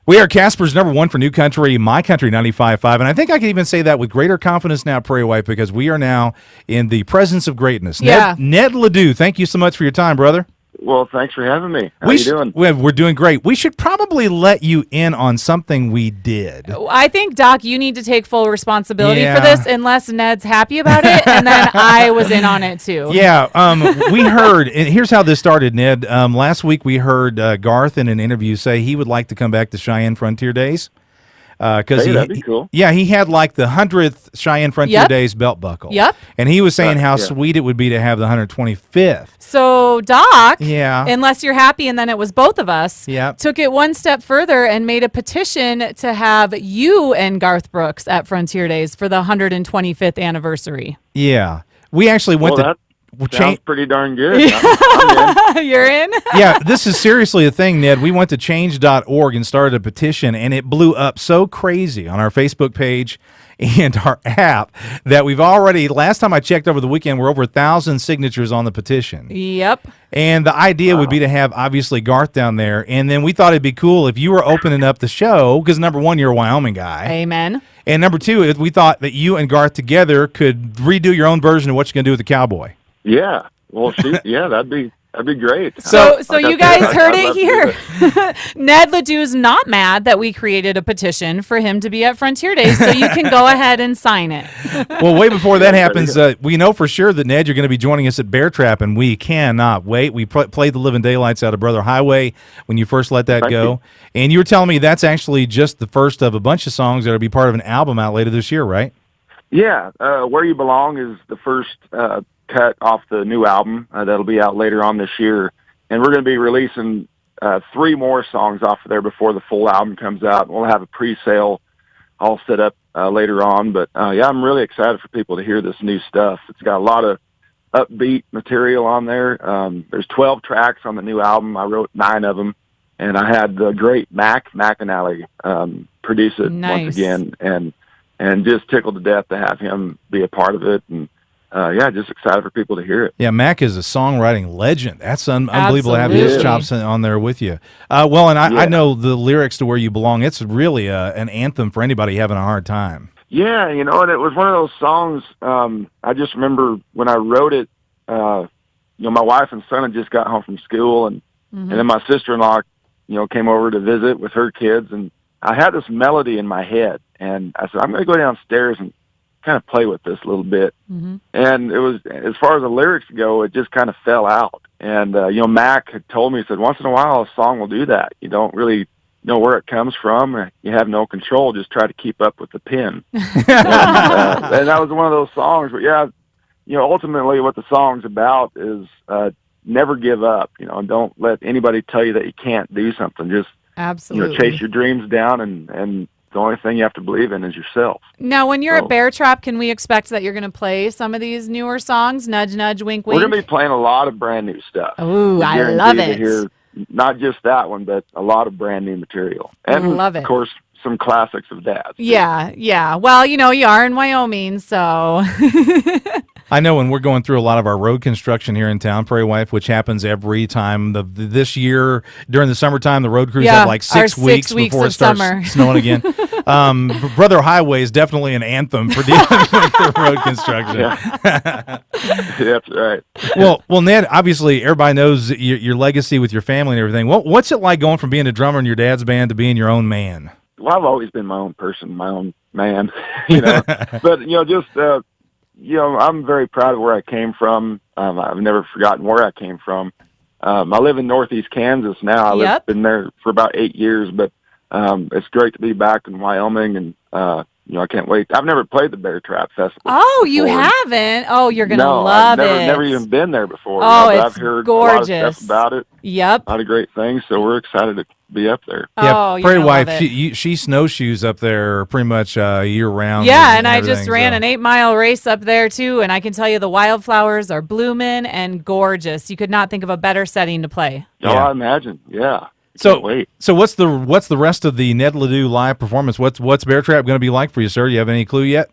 We are Casper's #1 for New Country, My Country 95.5, and I think I can even say that with greater confidence now, Prairie Wife, because we are now in the presence of greatness. Yeah. Ned LeDoux, thank you so much for your time, brother. Well, thanks for having me. How you doing? We're doing great. We should probably let you in on something we did. I think, Doc, you need to take full responsibility Yeah. for this unless Ned's happy about it, and then I was in on it too. Yeah, we heard, and here's how this started, Ned. Last week we heard Garth in an interview say he would like to come back to Cheyenne Frontier Days. Hey, that'd be cool. Yeah, he had like the 100th Cheyenne Frontier Yep. Days belt buckle. Yep. And he was saying how Yeah. sweet it would be to have the 125th. So, Doc, Yeah. unless you're happy, and then it was both of us, Yep. took it one step further and made a petition to have you and Garth Brooks at Frontier Days for the 125th anniversary. Yeah. We actually went Well, to sounds pretty darn good. I'm in. You're in? yeah, this is seriously a thing, Ned. We went to change.org and started a petition, and it blew up so crazy on our Facebook page and our app that we've already, last time I checked over the weekend, we're over 1,000 signatures on the petition. Yep. And the idea would be to have, obviously, Garth down there. And then we thought it'd be cool if you were opening up the show, because #1, you're a Wyoming guy. Amen. And #2, we thought that you and Garth together could redo your own version of what you're going to do with the cowboy. Yeah. Well, shoot. Yeah, that'd be great. So Like I you said, guys heard I'd it love to here. do that. Ned LeDoux's not mad that we created a petition for him to be at Frontier Days, so you can go ahead and sign it. Well, way before that happens, we know for sure that, Ned, you're going to be joining us at Beartrap, and we cannot wait. We played the living daylights out of Brother Highway when you first let that Thank go. you. And you were telling me that's actually just the first of a bunch of songs that will be part of an album out later this year, right? Yeah. Where You Belong is the first cut off the new album that'll be out later on this year. And we're going to be releasing 3 more songs off of there before the full album comes out. We'll have a pre-sale all set up later on. But, yeah, I'm really excited for people to hear this new stuff. It's got a lot of upbeat material on there. There's 12 tracks on the new album. I wrote 9 of them. And I had the great Mac McAnally produce it Nice. once again. And just tickled to death to have him be a part of it. And, yeah, just excited for people to hear it. Yeah, Mac is a songwriting legend. That's unbelievable to have his Absolutely. chops on there with you. Well, and I Yeah. know the lyrics to Where You Belong. It's really an anthem for anybody having a hard time. Yeah, and it was one of those songs, I just remember when I wrote it, my wife and son had just got home from school, and then my sister-in-law, came over to visit with her kids, and I had this melody in my head, and I said, I'm going to go downstairs and kind of play with this a little bit. And it was, as far as the lyrics go, it just kind of fell out. And, Mac had told me, he said, once in a while a song will do that. You don't really know where it comes from, or you have no control, just try to keep up with the pen. And that was one of those songs where, ultimately what the song's about is never give up, and don't let anybody tell you that you can't do something. Just, Absolutely. chase your dreams down, and the only thing you have to believe in is yourself. Now, when you're So- at Beartrap, can we expect that you're going to play some of these newer songs? Nudge, nudge, wink, We're wink. going to be playing a lot of brand new stuff. Ooh, I Guaranteed love to it. hear not just that one, but a lot of brand new material. And, Love it. of course, some classics of Dad's. Yeah. Well, you are in Wyoming, so. I know when we're going through a lot of our road construction here in town, Prairie Wife, which happens every time. This year, during the summertime, the road crews have like our 6 weeks 6 weeks before it of starts summer. snowing again. Brother Highway is definitely an anthem for dealing with the road construction. That's right. Well, Ned, obviously everybody knows your legacy with your family and everything. What's it like going from being a drummer in your dad's band to being your own man? Well, I've always been my own person, my own man, But, I'm very proud of where I came from. I've never forgotten where I came from. I live in northeast Kansas now. I've been there for about 8 years, but it's great to be back in Wyoming, and I can't wait. I've never played the Beartrap Festival. Oh, you before. haven't? Oh, you're going to No, love I've it. never even been there before. Oh, but it's I've heard gorgeous. a lot of stuff about it. Yep. A lot of great things, so we're excited to be up there. Yeah, Oh, you're Prairie gonna Wife, love it. she snowshoes up there pretty much year round. Yeah, and I just everything, ran so. an 8-mile race up there too, and I can tell you the wildflowers are blooming and gorgeous. You could not think of a better setting to play. Oh, Yeah. I imagine. Yeah. So Can't wait. So what's the rest of the Ned LeDoux live performance? What's Beartrap going to be like for you, sir? Do you have any clue yet?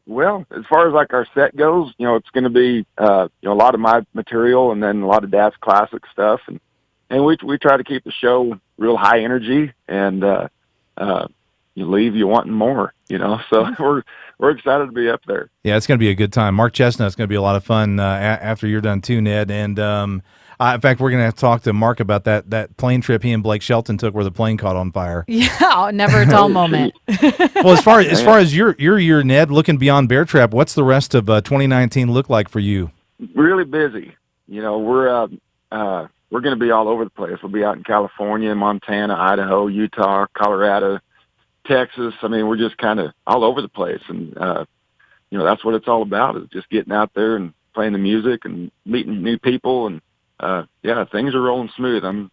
Well, as far as like our set goes, it's going to be a lot of my material and then a lot of Dad's classic stuff, and and we try to keep the show real high energy, and you leave you wanting more, So we're excited to be up there. Yeah, it's going to be a good time. Mark Chestnut's going to be a lot of fun after you're done too, Ned. And in fact, we're going to have to talk to Mark about that plane trip he and Blake Shelton took where the plane caught on fire. Yeah, never a dull moment. Well, as far as your year, Ned, looking beyond Beartrap, what's the rest of 2019 look like for you? Really busy. We're going to be all over the place. We'll be out in California, Montana, Idaho, Utah, Colorado, Texas. I mean, we're just kind of all over the place, and that's what it's all about, is just getting out there and playing the music and meeting new people, and things are rolling smooth. I'm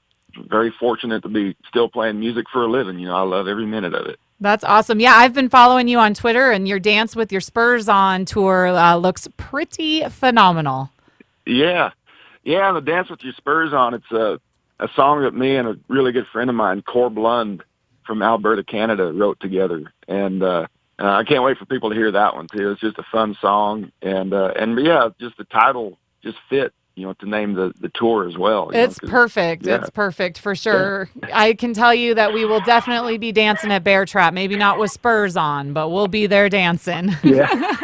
very fortunate to be still playing music for a living. I love every minute of it. That's awesome. Yeah, I've been following you on Twitter, and your Dance with Your Spurs On tour looks pretty phenomenal. Yeah, the Dance with Your Spurs On, it's a song that me and a really good friend of mine, Corb Lund, from Alberta, Canada, wrote together, and I can't wait for people to hear that one too. It's just a fun song, and just the title just fit, to name the tour as well. It's perfect. Yeah. It's perfect for sure. Yeah. I can tell you that we will definitely be dancing at Beartrap. Maybe not with Spurs on, but we'll be there dancing. Yeah,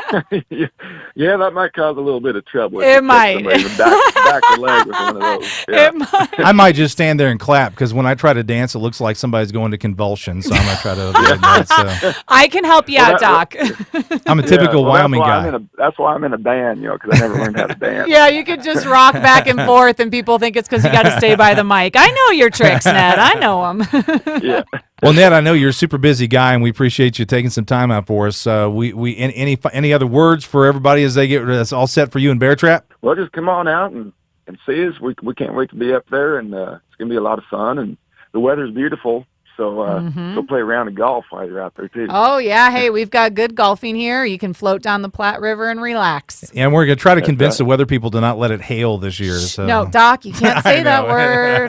yeah, that might cause a little bit of trouble. It might. Back the leg with one of those. Yeah. It might. I might just stand there and clap, because when I try to dance, it looks like somebody's going to convulsions. So I'm gonna try to avoid that. So I can help you out, Doc. I'm a typical Wyoming guy. That's why I'm in a band, because I never learned how to dance. Yeah, you could just rock back and forth, and people think it's because you got to stay by the mic. I know your tricks, Ned. I know them. Yeah. Well, Ned, I know you're a super busy guy, and we appreciate you taking some time out for us. Any other words for everybody as they get that's all set for you in Beartrap? Well, just come on out and see us. We can't wait to be up there, and it's going to be a lot of fun, and the weather's beautiful. So go play a round of golf while you're out there, too. Oh, yeah. Hey, we've got good golfing here. You can float down the Platte River and relax. And we're going to try to convince the weather people to not let it hail this year. So. No, Doc, you can't say that word.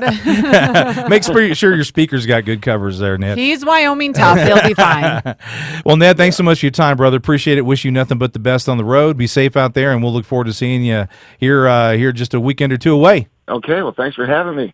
Make sure your speakers got good covers there, Ned. He's Wyoming tough. He'll be fine. Well, Ned, thanks so much for your time, brother. Appreciate it. Wish you nothing but the best on the road. Be safe out there, and we'll look forward to seeing you here just a weekend or two away. Okay. Well, thanks for having me.